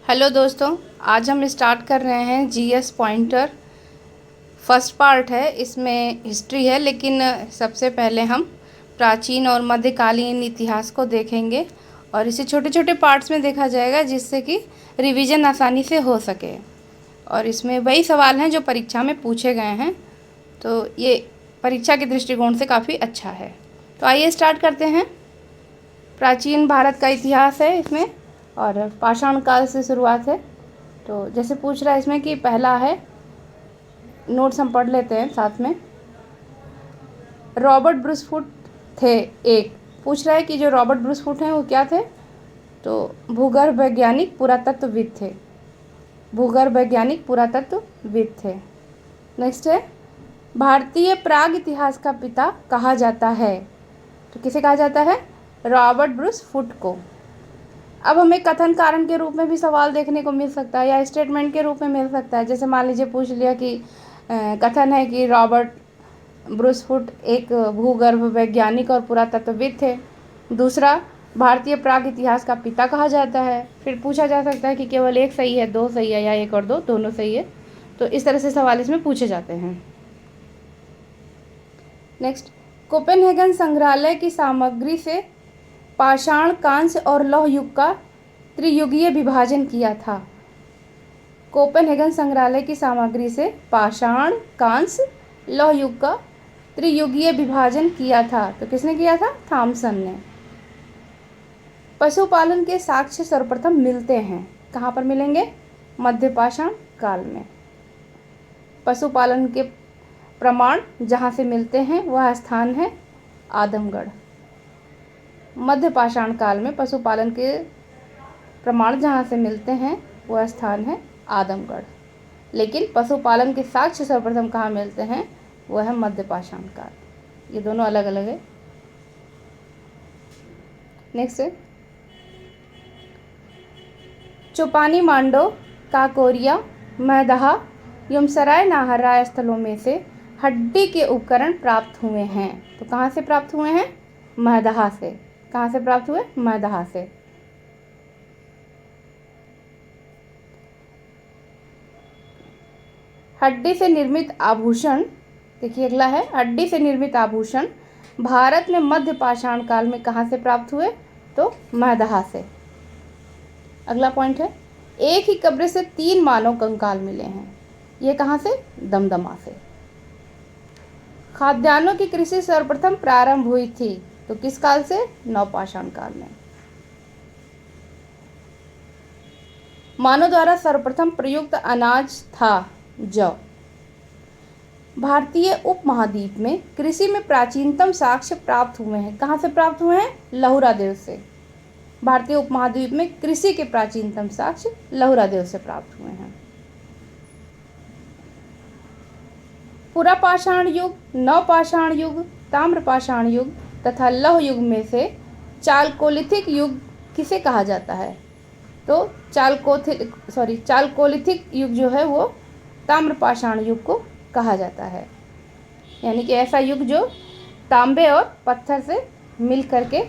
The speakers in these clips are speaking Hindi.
हेलो दोस्तों, आज हम स्टार्ट कर रहे हैं जीएस पॉइंटर। फर्स्ट पार्ट है, इसमें हिस्ट्री है, लेकिन सबसे पहले हम प्राचीन और मध्यकालीन इतिहास को देखेंगे और इसे छोटे छोटे पार्ट्स में देखा जाएगा जिससे कि रिवीजन आसानी से हो सके। और इसमें वही सवाल हैं जो परीक्षा में पूछे गए हैं, तो ये परीक्षा के दृष्टिकोण से काफ़ी अच्छा है। तो आइए स्टार्ट करते हैं। प्राचीन भारत का इतिहास है इसमें और पाषाण काल से शुरुआत है। तो जैसे पूछ रहा है इसमें कि पहला है, नोट्स हम पढ़ लेते हैं साथ में। रॉबर्ट ब्रूसफुट थे एक। पूछ रहा है कि जो रॉबर्ट ब्रूसफुट हैं वो क्या थे, तो भूगर्भ वैज्ञानिक पुरातत्वविद थे। भूगर्भ वैज्ञानिक पुरातत्वविद थे। नेक्स्ट है, भारतीय प्राग इतिहास का पिता कहा जाता है। तो किसे कहा जाता है? रॉबर्ट ब्रूसफुट को। अब हमें कथन कारण के रूप में भी सवाल देखने को मिल सकता है या स्टेटमेंट के रूप में मिल सकता है। जैसे मान लीजिए पूछ लिया कि कथन है कि रॉबर्ट ब्रूसफुट एक भूगर्भ वैज्ञानिक और पुरातत्वविद थे। दूसरा, भारतीय प्राग इतिहास का पिता कहा जाता है। फिर पूछा जा सकता है कि केवल एक सही है, दो सही है, या एक और दो दोनों सही है। तो इस तरह से सवाल इसमें पूछे जाते हैं। नेक्स्ट, कोपेनहेगन संग्रहालय की सामग्री से पाषाण, कांस्य और लौह युग का त्रियुगीय विभाजन किया था। कोपेनहेगन संग्रहालय की सामग्री से पाषाण, कांस्य, लौह युग का त्रियुगीय विभाजन किया था। तो किसने किया था? थॉमसन ने। पशुपालन के साक्ष्य सर्वप्रथम मिलते हैं। कहाँ पर मिलेंगे? मध्य पाषाण काल में। पशुपालन के प्रमाण जहाँ से मिलते हैं वह स्थान है आदमगढ़। मध्य पाषाण काल में पशुपालन के प्रमाण जहाँ से मिलते हैं वह स्थान है आदमगढ़। लेकिन पशुपालन के साक्ष्य सर्वप्रथम कहाँ मिलते हैं? वह है मध्य पाषाण काल। ये दोनों अलग अलग है। नेक्स्ट है, चौपानी, मांडो, काकोरिया, मैदहा, यमसराय नाहरराय स्थलों में से हड्डी के उपकरण प्राप्त हुए हैं। तो कहाँ से प्राप्त हुए हैं? मैदहा से। कहाँ से प्राप्त हुए? मैदहा से। हड्डी से निर्मित आभूषण, देखिए अगला है, हड्डी से निर्मित आभूषण भारत में मध्य पाषाण काल में कहाँ से प्राप्त हुए? तो मैदहा से। अगला पॉइंट है, एक ही कब्र से 3 मानव कंकाल मिले हैं। ये कहाँ से? दमदमा से। खाद्यान्नों की कृषि सर्वप्रथम प्रारंभ हुई थी। तो किस काल से? नवपाषाण काल में। मानव द्वारा सर्वप्रथम प्रयुक्त अनाज था जौ। भारतीय उपमहाद्वीप में कृषि में प्राचीनतम साक्ष्य प्राप्त हुए हैं। कहाँ से प्राप्त हुए हैं? लहुरा देव से। भारतीय उपमहाद्वीप में कृषि के प्राचीनतम साक्ष्य लहुरा देव से प्राप्त हुए हैं। पुरापाषाण युग, नवपाषाण युग, ताम्रपाषाण युग तथा लौह युग में से चालकोलिथिक युग किसे कहा जाता है? तो चालकोलिथिक युग जो है वो ताम्रपाषाण युग को कहा जाता है। यानी कि ऐसा युग जो तांबे और पत्थर से मिल करके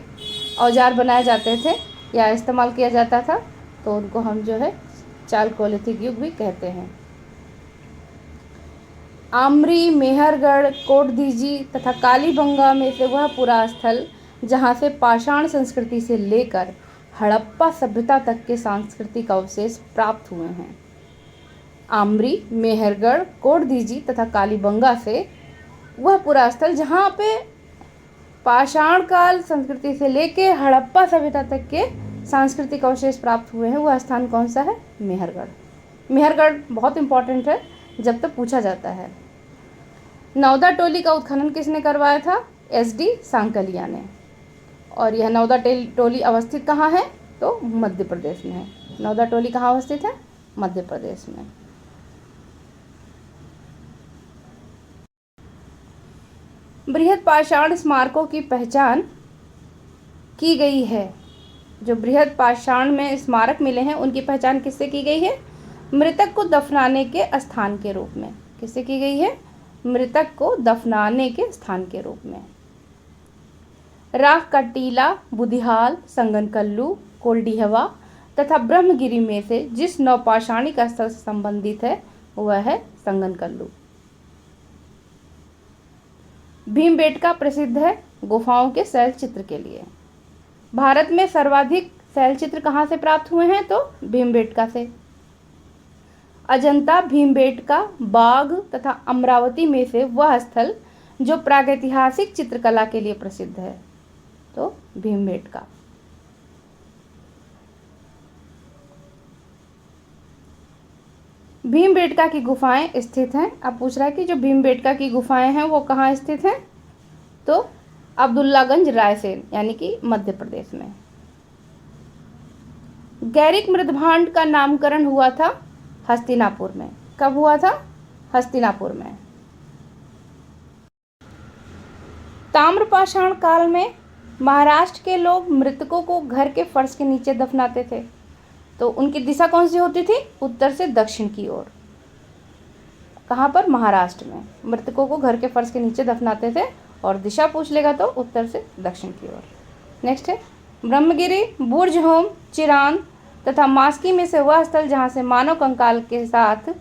औजार बनाए जाते थे या इस्तेमाल किया जाता था, तो उनको हम जो है चालकोलिथिक युग भी कहते हैं। आमरी, मेहरगढ़, कोटदीजी तथा कालीबंगा में से वह पूरा स्थल जहाँ से पाषाण संस्कृति से लेकर हड़प्पा सभ्यता तक के सांस्कृतिक अवशेष प्राप्त हुए हैं। आमरी, मेहरगढ़, कोटदीजी तथा कालीबंगा से वह पूरा स्थल जहाँ पे पाषाण काल संस्कृति से लेकर हड़प्पा सभ्यता तक के सांस्कृतिक अवशेष प्राप्त हुए हैं, वह स्थान कौन सा है? मेहरगढ़। मेहरगढ़ बहुत इंपॉर्टेंट है, जब तक पूछा जाता है। नौदा टोली का उत्खनन किसने करवाया था? एसडी सांकलिया ने। और यह नौदा टोली अवस्थित कहाँ है? तो मध्य प्रदेश में है। नौदा टोली कहाँ अवस्थित है? मध्य प्रदेश में। बृहद पाषाण स्मारकों की पहचान की गई है। जो बृहद पाषाण में स्मारक मिले हैं उनकी पहचान किससे की गई है? मृतक को दफनाने के स्थान के रूप में। किससे की गई है? मृतक को दफनाने के स्थान के रूप में। राख का टीला, बुधिहाल, संगनकल्लू, कोल्डिहवा तथा ब्रह्मगिरी में से जिस नवपाषाणिक स्थल से संबंधित है वह है संगनकल्लू। भीमबेटका प्रसिद्ध है गुफाओं के शैल चित्र के लिए। भारत में सर्वाधिक शैल चित्र कहाँ से प्राप्त हुए हैं? तो भीमबेटका से। अजंता, भीमबेटका, बाघ तथा अमरावती में से वह स्थल जो प्रागैतिहासिक चित्रकला के लिए प्रसिद्ध है, तो भीमबेटका। भीमबेटका की गुफाएं स्थित हैं। अब पूछ रहा है कि जो भीमबेटका की गुफाएं हैं वो कहाँ स्थित हैं? तो अब्दुल्लागंज, रायसेन यानी कि मध्य प्रदेश में। गैरिक मृदभांड का नामकरण हुआ था हस्तिनापुर में। कब हुआ था? हस्तिनापुर में। ताम्रपाषाण काल में महाराष्ट्र के लोग मृतकों को घर के फर्श के नीचे दफनाते थे, तो उनकी दिशा कौन सी होती थी? उत्तर से दक्षिण की ओर। कहाँ पर? महाराष्ट्र में। मृतकों को घर के फर्श के नीचे दफनाते थे और दिशा पूछ लेगा तो उत्तर से दक्षिण की ओर। नेक्स्ट है ब्रह्मगिरी, बुर्जहोम, चिरान तथा मास्की में से वह स्थल जहाँ से मानव कंकाल के साथ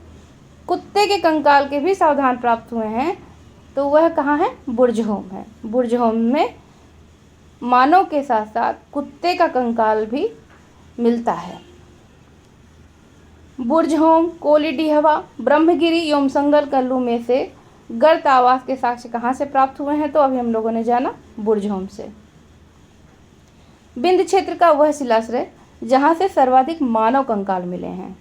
कुत्ते के कंकाल के भी सावधान प्राप्त हुए हैं, तो वह कहाँ है? बुर्जहोम है। बुर्जहोम में मानव के साथ साथ कुत्ते का कंकाल भी मिलता है। बुर्जहोम, कोलीडीहवा, ब्रह्मगिरी एवं संगनकल्लू में से गर्त आवास के साक्ष्य कहाँ से प्राप्त हुए हैं? तो अभी हम लोगों ने जाना बुर्जहोम से। विंध्य क्षेत्र का वह शिलाश्रय जहाँ से सर्वाधिक मानव कंकाल मिले हैं,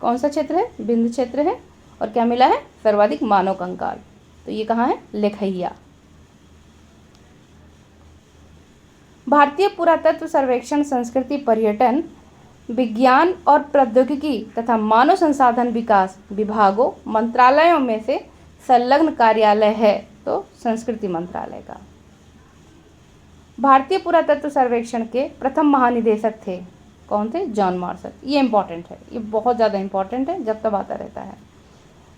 कौन सा क्षेत्र है? विंध्य क्षेत्र है। और क्या मिला है? सर्वाधिक मानव कंकाल। तो ये कहाँ है? लेखैया। भारतीय पुरातत्व सर्वेक्षण संस्कृति पर्यटन विज्ञान और प्रौद्योगिकी तथा मानव संसाधन विकास विभागों मंत्रालयों में से संलग्न कार्यालय है, तो संस्कृति मंत्रालय का। भारतीय पुरातत्व सर्वेक्षण के प्रथम महानिदेशक थे, कौन थे? John Marshall. ये इंपॉर्टेंट है, ये बहुत ज़्यादा इंपॉर्टेंट है, जब तब आता रहता है।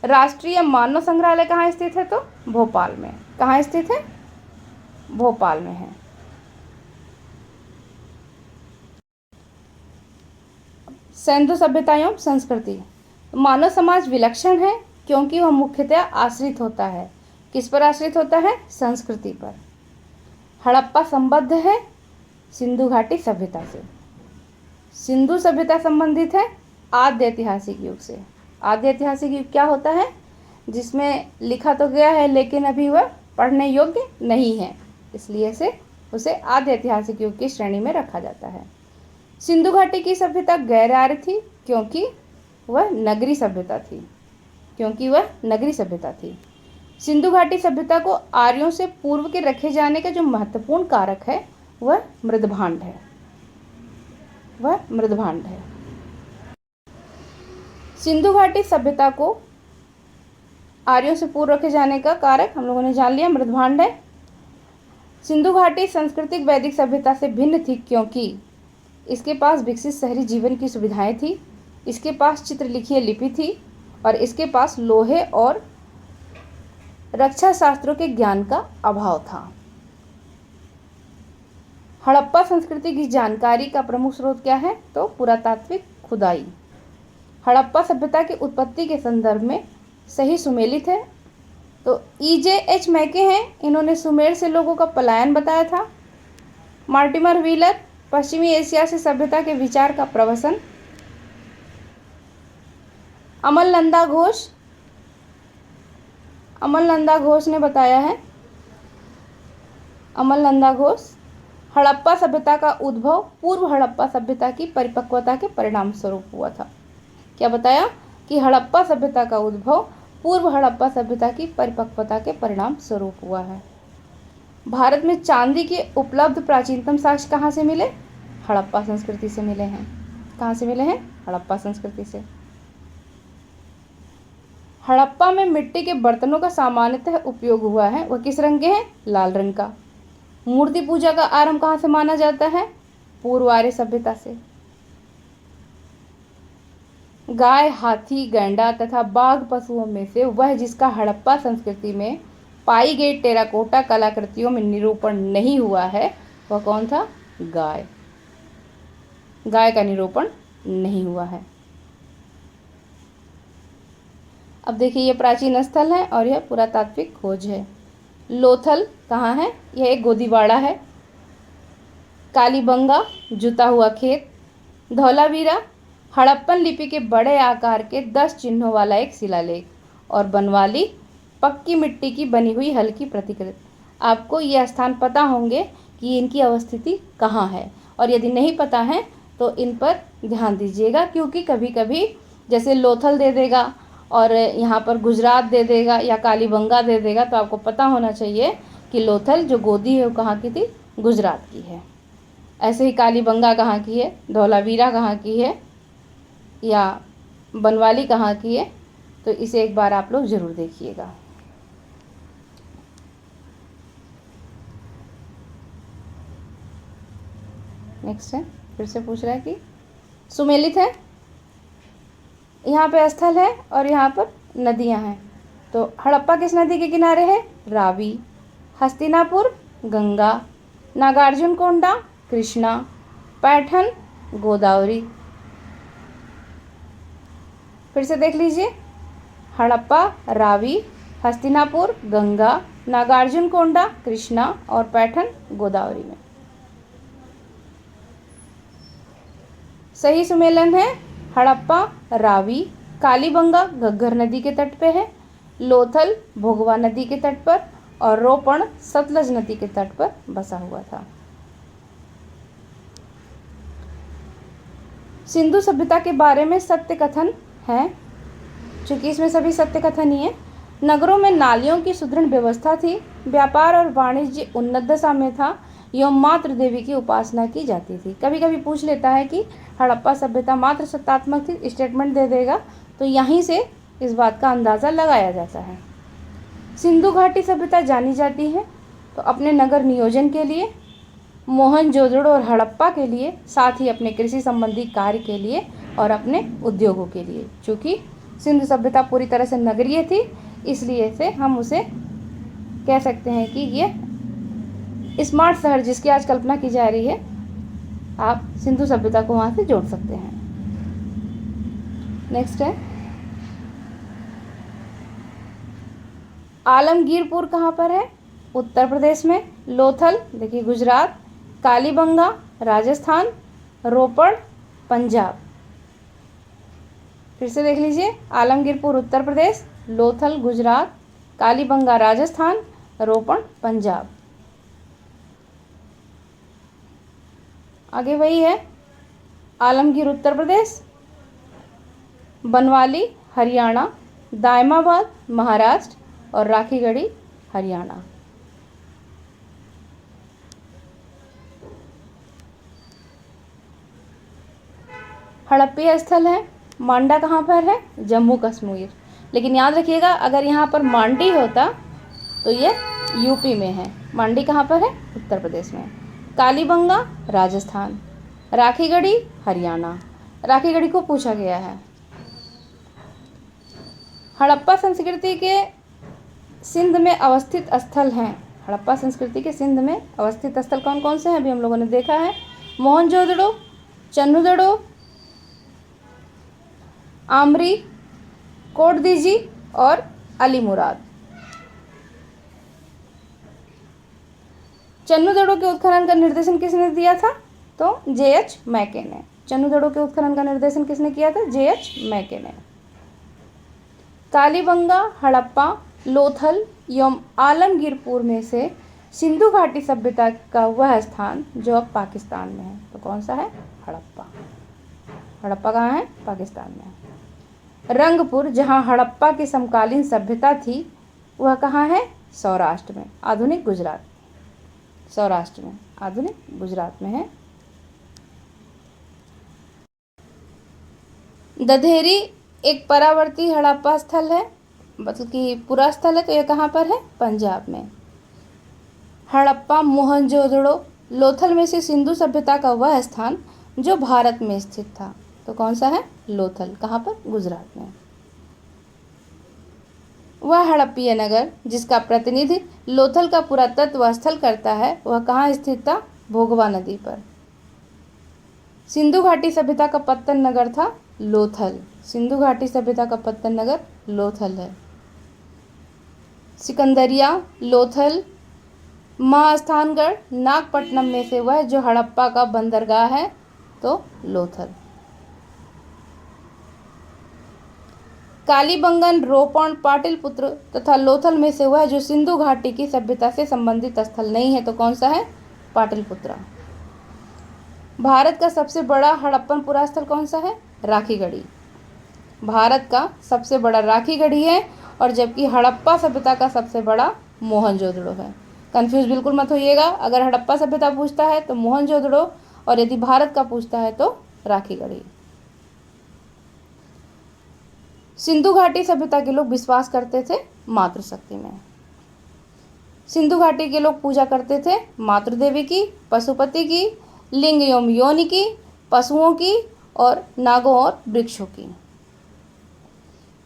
राष्ट्रीय मानव संग्रहालय कहाँ स्थित है? तो भोपाल में। कहाँ स्थित है? भोपाल में है। सिंधु सभ्यता एवं संस्कृति। मानव समाज विलक्षण है क्योंकि वह मुख्यतः आश्रित होता है, किस पर आश्रित होता है? संस्कृति पर। हड़प्पा संबद्ध है सिंधु घाटी सभ्यता से। सिंधु सभ्यता संबंधित है आद्य ऐतिहासिक युग से। आद्य ऐतिहासिक युग क्या होता है? जिसमें लिखा तो गया है लेकिन अभी वह पढ़ने योग्य नहीं है, इसलिए से उसे आद्य ऐतिहासिक युग की श्रेणी में रखा जाता है। सिंधु घाटी की सभ्यता गैर आर्य थी क्योंकि वह नगरी सभ्यता थी। सिंधु घाटी सभ्यता को आर्यों से पूर्व के रखे जाने का जो महत्वपूर्ण कारक है वह मृदभांड है। सिंधु घाटी सभ्यता को आर्यों से पूर्व रखे जाने का कारक हम लोगों ने जान लिया, मृदभांड है। सिंधु घाटी सांस्कृतिक वैदिक सभ्यता से भिन्न थी क्योंकि इसके पास विकसित शहरी जीवन की सुविधाएं थी, इसके पास चित्रलिखित लिपि थी और इसके पास लोहे और रक्षा शास्त्रों के ज्ञान का अभाव था। हड़प्पा संस्कृति की जानकारी का प्रमुख स्रोत क्या है? तो पुरातात्विक खुदाई। हड़प्पा सभ्यता की उत्पत्ति के संदर्भ में सही सुमेलित है, तो EJ H मैके हैं, इन्होंने सुमेर से लोगों का पलायन बताया था। मार्टिमर व्हीलर, पश्चिमी एशिया से सभ्यता के विचार का प्रवसन। अमलनंदा घोष ने बताया है, अमलनंदा घोष, हड़प्पा सभ्यता का उद्भव पूर्व हड़प्पा सभ्यता की परिपक्वता के परिणाम स्वरूप हुआ था। क्या बताया? कि हड़प्पा सभ्यता का उद्भव पूर्व हड़प्पा सभ्यता की परिपक्वता के परिणाम स्वरूप हुआ है। भारत में चांदी के उपलब्ध प्राचीनतम साक्ष्य कहाँ से मिले? हड़प्पा संस्कृति से मिले हैं। कहाँ से मिले हैं? हड़प्पा संस्कृति से। हड़प्पा में मिट्टी के बर्तनों का सामान्यतः उपयोग हुआ है, वह किस रंग के हैं? लाल रंग का। मूर्ति पूजा का आरंभ कहाँ से माना जाता है? पूर्व आर्य सभ्यता से। गाय, हाथी, गैंडा तथा बाघ पशुओं में से वह जिसका हड़प्पा संस्कृति में पाई गई टेराकोटा कलाकृतियों में निरूपण नहीं हुआ है वह कौन था? गाय। गाय का निरूपण नहीं हुआ है। अब देखिए ये प्राचीन स्थल है और यह पुरातात्विक खोज है। लोथल कहाँ है? यह एक गोदीवाड़ा है। कालीबंगा जुता हुआ खेत। धौलावीरा हड़प्पन लिपि के बड़े आकार के 10 चिन्हों वाला एक शिलालेख। और बनवाली पक्की मिट्टी की बनी हुई हल्की प्रतिकृति। आपको ये स्थान पता होंगे कि इनकी अवस्थिति कहाँ है, और यदि नहीं पता है तो इन पर ध्यान दीजिएगा, क्योंकि कभी कभी जैसे लोथल दे देगा और यहाँ पर गुजरात दे देगा या कालीबंगा दे देगा, तो आपको पता होना चाहिए कि लोथल जो गोदी है वो कहाँ की थी? गुजरात की है। ऐसे ही कालीबंगा कहाँ की है, धौलावीरा कहाँ की है या बनवाली कहाँ की है, तो इसे एक बार आप लोग ज़रूर देखिएगा। नेक्स्ट है, फिर से पूछ रहा है कि सुमेलित है, यहाँ पे स्थल है और यहाँ पर नदियाँ हैं। तो हड़प्पा किस नदी के किनारे है? रावी। हस्तिनापुर गंगा। नागार्जुन कोंडा कृष्णा। पैठन गोदावरी। फिर से देख लीजिए, हड़प्पा रावी, हस्तिनापुर गंगा, नागार्जुन कोंडा कृष्णा और पैठन गोदावरी में। सही सुमेलन है हड़प्पा रावी, कालीबंगा घग्गर नदी के तट पे है, लोथल भोगवा नदी के तट पर और रोपण सतलज नदी के तट पर बसा हुआ था। सिंधु सभ्यता के बारे में सत्य कथन है, चूंकि इसमें सभी सत्य कथन ही है। नगरों में नालियों की सुदृढ़ व्यवस्था थी, व्यापार और वाणिज्य उन्नत दशा में था, एवं मातृ देवी की उपासना की जाती थी। कभी कभी पूछ लेता है कि हड़प्पा सभ्यता मात्र सत्तात्मक थी, स्टेटमेंट दे देगा, तो यहीं से इस बात का अंदाज़ा लगाया जाता है। सिंधु घाटी सभ्यता जानी जाती है तो अपने नगर नियोजन के लिए, मोहनजोदड़ो और हड़प्पा के लिए, साथ ही अपने कृषि संबंधी कार्य के लिए और अपने उद्योगों के लिए। चूँकि सिंधु सभ्यता पूरी तरह से नगरीय थी, इसलिए से हम उसे कह सकते हैं कि ये स्मार्ट शहर जिसकी आज कल्पना की जा रही है, आप सिंधु सभ्यता को वहाँ से जोड़ सकते हैं। नेक्स्ट है, आलमगीरपुर कहाँ पर है? उत्तर प्रदेश में। लोथल देखिए गुजरात, कालीबंगा राजस्थान, रोपड़ पंजाब। फिर से देख लीजिए, आलमगीरपुर उत्तर प्रदेश, लोथल गुजरात, कालीबंगा राजस्थान, रोपड़ पंजाब। आगे वही है, आलमगीर उत्तर प्रदेश, बनवाली हरियाणा, दायमाबाद महाराष्ट्र और राखीगढ़ी हरियाणा। हड़प्पीय स्थल है, मांडा कहाँ पर है? जम्मू कश्मीर। लेकिन याद रखिएगा, अगर यहाँ पर मांडी होता तो ये यूपी में है। मांडी कहाँ पर है? उत्तर प्रदेश में। कालीबंगा राजस्थान, राखीगढ़ी हरियाणा। राखीगढ़ी को पूछा गया है। हड़प्पा संस्कृति के सिंध में अवस्थित स्थल हैं। हड़प्पा संस्कृति के सिंध में अवस्थित स्थल कौन कौन से हैं? अभी हम लोगों ने देखा है, मोहनजोदड़ो, चन्नुदड़ो, आमरी, कोटदीजी और अलीमुराद। चन्नुदड़ो के उत्खनन का निर्देशन किसने दिया था? तो J.H. मैके ने। चन्नुदड़ो के उत्खनन का निर्देशन किसने किया था? J.H. मैके ने। कालीबंगा, हड़प्पा, लोथल एवं आलमगीरपुर में से सिंधु घाटी सभ्यता का वह स्थान जो अब पाकिस्तान में है, तो कौन सा है? हड़प्पा। हड़प्पा कहाँ है? पाकिस्तान में है। रंगपुर, जहाँ हड़प्पा की समकालीन सभ्यता थी, वह कहाँ है? सौराष्ट्र में, आधुनिक गुजरात। सौराष्ट्र में, आधुनिक गुजरात में है। दधेरी एक परावर्ती हड़प्पा स्थल है, मतलब कि पूरा स्थल है, तो यह कहाँ पर है? पंजाब में। हड़प्पा, मोहनजोदड़ो, लोथल में से सिंधु सभ्यता का वह स्थान जो भारत में स्थित था, तो कौन सा है? लोथल। कहाँ पर? गुजरात में। वह हड़प्पीय नगर जिसका प्रतिनिधि लोथल का पुरातत्व स्थल करता है, वह कहाँ स्थित था? भोगवा नदी पर। सिंधु घाटी सभ्यता का पत्तन नगर था लोथल। सिंधु घाटी सभ्यता का पत्तन नगर लोथल है। सिकंदरिया, लोथल, महास्थानगढ़, नागपट्टनम में से वह जो हड़प्पा का बंदरगाह है तो लोथल। कालीबंगन, रोपण, पाटलिपुत्र तथा लोथल में से वह जो सिंधु घाटी की सभ्यता से संबंधित स्थल नहीं है तो कौन सा है? पाटलिपुत्र। भारत का सबसे बड़ा हड़प्पन पुरास्थल कौन सा है? राखीगढ़ी। भारत का सबसे बड़ा राखीगढ़ी है और जबकि हड़प्पा सभ्यता का सबसे बड़ा मोहनजोदड़ो है। कंफ्यूज बिल्कुल मत होइएगा, अगर हड़प्पा सभ्यता पूछता है तो मोहनजोदड़ो और यदि भारत का पूछता है तो राखीगढ़ी। सिंधु घाटी सभ्यता के लोग विश्वास करते थे मातृशक्ति में। सिंधु घाटी के लोग पूजा करते थे मातृदेवी की, पशुपति की, लिंग एवं योनि की, पशुओं की और नागों और वृक्षों की।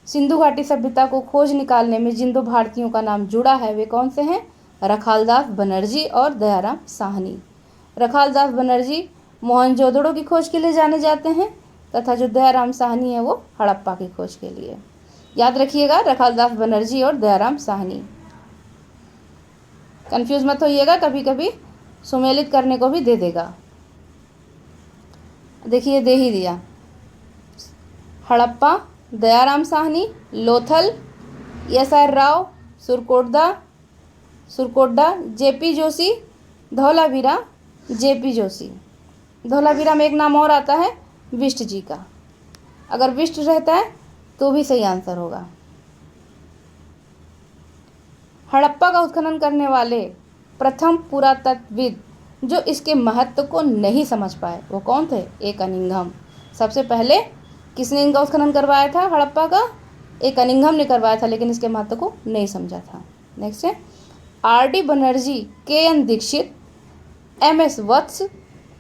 सिंधु घाटी सभ्यता को खोज निकालने में जिन दो भारतीयों का नाम जुड़ा है वे कौन से हैं? रखालदास बनर्जी और दयाराम साहनी। रखालदास बनर्जी मोहनजोदड़ो की खोज के लिए जाने जाते हैं तथा जो दयाराम साहनी है वो हड़प्पा की खोज के लिए। याद रखिएगा, रखालदास बनर्जी और दयाराम साहनी। कंफ्यूज मत होइएगा, कभी कभी सुमेलित करने को भी दे देगा। देखिए दे ही दिया। Harappa, Dayaram Sahni, Lothal, SR. Rao, Surkotada, JP Joshi, Dholavira, JP Joshi. Dholavira में एक नाम और आता है विष्ट जी का, अगर विष्ट रहता है तो भी सही आंसर होगा। हड़प्पा का उत्खनन करने वाले प्रथम पुरातत्वविद जो इसके महत्व को नहीं समझ पाए वो कौन थे? ए कनिंघम। सबसे पहले किसने इनका उत्खनन करवाया था हड़प्पा का? ए कनिंघम ने करवाया था, लेकिन इसके महत्व को नहीं समझा था। नेक्स्ट है RD. Banerjee, KN. Dikshit, MS. Vats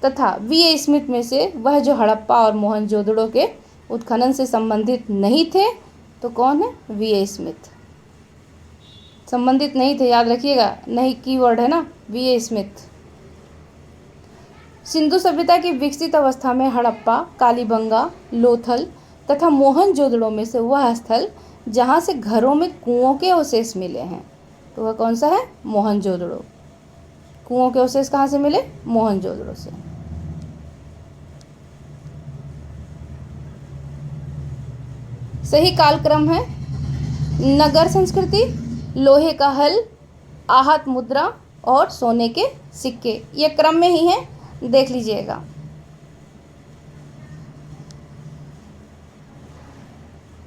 तथा वी.ए. स्मिथ में से वह जो हड़प्पा और मोहनजोदड़ो के उत्खनन से संबंधित नहीं थे तो कौन है? वी.ए. स्मिथ। संबंधित नहीं थे, याद रखिएगा, नहीं कीवर्ड है ना, वी.ए. स्मिथ। सिंधु सभ्यता की विकसित अवस्था में हड़प्पा, कालीबंगा, लोथल तथा मोहनजोदड़ो में से वह स्थल जहाँ से घरों में कुओं के अवशेष मिले हैं तो वह कौन सा है? मोहनजोदड़ो। कुओं के अवशेष कहाँ से मिले? मोहनजोदड़ो से। सही कालक्रम है नगर संस्कृति, लोहे का हल, आहत मुद्रा और सोने के सिक्के। ये क्रम में ही है, देख लीजिएगा।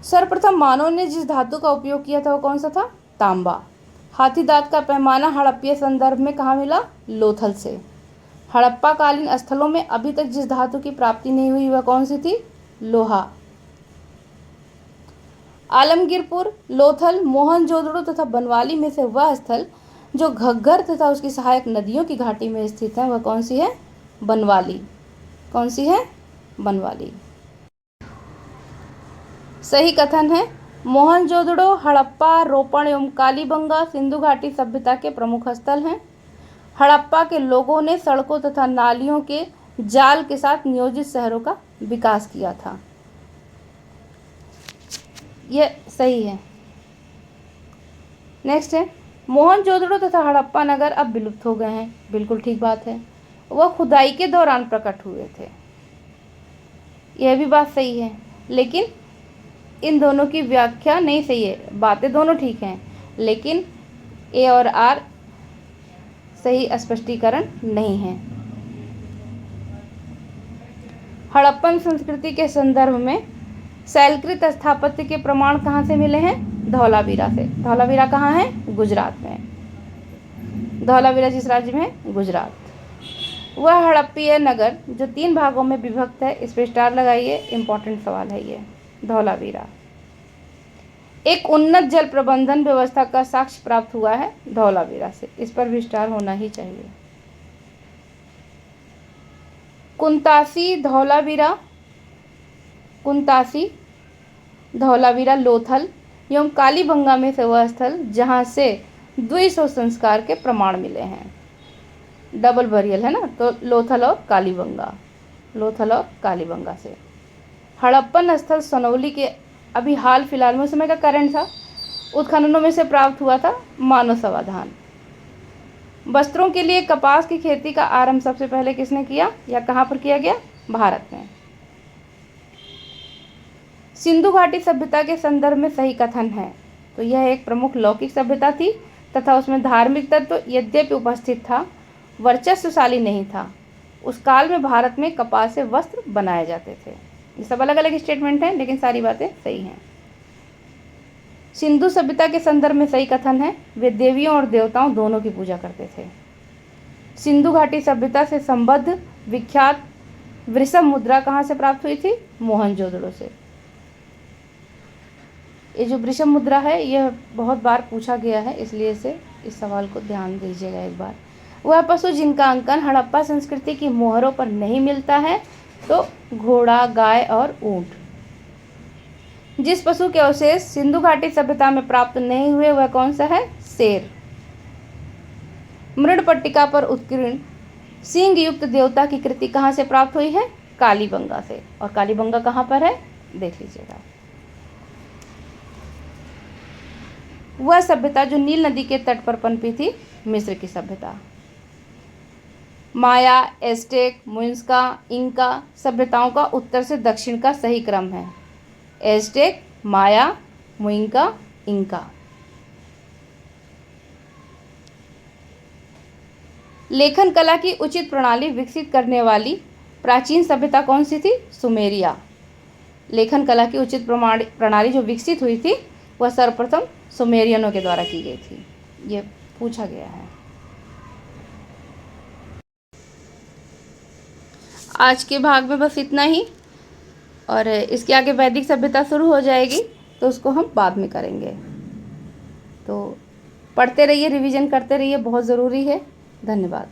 सर्वप्रथम मानव ने जिस धातु का उपयोग किया था वो कौन सा था? तांबा। हाथी दांत का पैमाना हड़प्पीय संदर्भ में कहाँ मिला? लोथल से। हड़प्पा कालीन स्थलों में अभी तक जिस धातु की प्राप्ति नहीं हुई वह कौन सी थी? लोहा। आलमगीरपुर, लोथल, मोहनजोदड़ो तथा बनवाली में से वह स्थल जो घग्गर तथा उसकी सहायक नदियों की घाटी में स्थित है वह कौन सी है? बनवाली। कौन सी है? बनवाली। सही कथन है मोहनजोदड़ो, हड़प्पा, रोपण एवं कालीबंगा सिंधु घाटी सभ्यता के प्रमुख स्थल हैं। हड़प्पा के लोगों ने सड़कों तथा नालियों के जाल के साथ नियोजित शहरों का विकास किया था। यह सही है। नेक्स्ट है मोहनजोदड़ो तथा हड़प्पा नगर अब विलुप्त हो गए हैं। बिल्कुल ठीक बात है, वह खुदाई के दौरान प्रकट हुए थे। यह भी बात सही है, लेकिन इन दोनों की व्याख्या नहीं सही है। बातें दोनों ठीक हैं, लेकिन ए और आर सही स्पष्टीकरण नहीं है। हड़प्पन संस्कृति के संदर्भ में शैलकृत स्थापत्य के प्रमाण कहाँ से मिले हैं? धौलावीरा से। धौलावीरा कहाँ है? गुजरात में। धौलावीरा जिस राज्य में है? गुजरात। वह हड़प्पीय नगर जो 3 भागों में विभक्त है, इस पर स्टार लगाइए, इंपॉर्टेंट सवाल है ये। धौलावीरा एक उन्नत जल प्रबंधन व्यवस्था का साक्ष्य प्राप्त हुआ है धौलावीरा से, इस पर भी स्टार होना ही चाहिए। कुंतासी, धौलावीरा, लोथल एवं कालीबंगा में से वह स्थल जहाँ से द्विशव संस्कार के प्रमाण मिले हैं। डबल बरियल है ना, तो लोथल और कालीबंगा। लोथल और कालीबंगा से। हड़प्पन स्थल सोनौली के अभी हाल फिलहाल में उस समय का करंट था उत्खननों में से प्राप्त हुआ था मानव समाधान। वस्त्रों के लिए कपास की खेती का आरंभ सबसे पहले किसने किया या कहाँ पर किया गया? भारत में। सिंधु घाटी सभ्यता के संदर्भ में सही कथन है तो यह एक प्रमुख लौकिक सभ्यता थी तथा उसमें धार्मिक तत्व यद्यपि उपस्थित था, वर्चस्वशाली नहीं था। उस काल में भारत में कपास से वस्त्र बनाए जाते थे। ये सब अलग अलग स्टेटमेंट हैं लेकिन सारी बातें सही हैं। सिंधु सभ्यता के संदर्भ में सही कथन है वे देवियों और देवताओं दोनों की पूजा करते थे। सिंधु घाटी सभ्यता से संबद्ध विख्यात वृषभ मुद्रा कहाँ से प्राप्त हुई थी? मोहनजोदड़ो से। ये जो वृषभ मुद्रा है यह बहुत बार पूछा गया है इसलिए इस सवाल को ध्यान दीजिएगा एक बार। वह पशु जिनका अंकन हड़प्पा संस्कृति की मोहरों पर नहीं मिलता है तो घोड़ा, गाय और ऊंट। जिस पशु के अवशेष सिंधु घाटी सभ्यता में प्राप्त नहीं हुए वह कौन सा है? शेर। मृण पट्टिका पर उत्कीर्ण सिंह युक्त देवता की कृति कहाँ से प्राप्त हुई है? कालीबंगा से। और कालीबंगा कहाँ पर है? देख लीजिएगा। वह सभ्यता जो नील नदी के तट पर पनपी थी, मिस्र की सभ्यता। माया, एज़टेक, मुइज़्का, इंका सभ्यताओं का उत्तर से दक्षिण का सही क्रम है। एज़टेक, माया, मुइज़्का, इंका। लेखन कला की उचित प्रणाली विकसित करने वाली प्राचीन सभ्यता कौन सी थी? सुमेरिया। लेखन कला की उचित प्रणाली जो विकसित हुई थी वह सर्वप्रथम सुमेरियनों के द्वारा की गई थी। ये पूछा गया है। आज के भाग में बस इतना ही और इसके आगे वैदिक सभ्यता शुरू हो जाएगी तो उसको हम बाद में करेंगे। तो पढ़ते रहिए, रिवीजन करते रहिए, बहुत ज़रूरी है। धन्यवाद।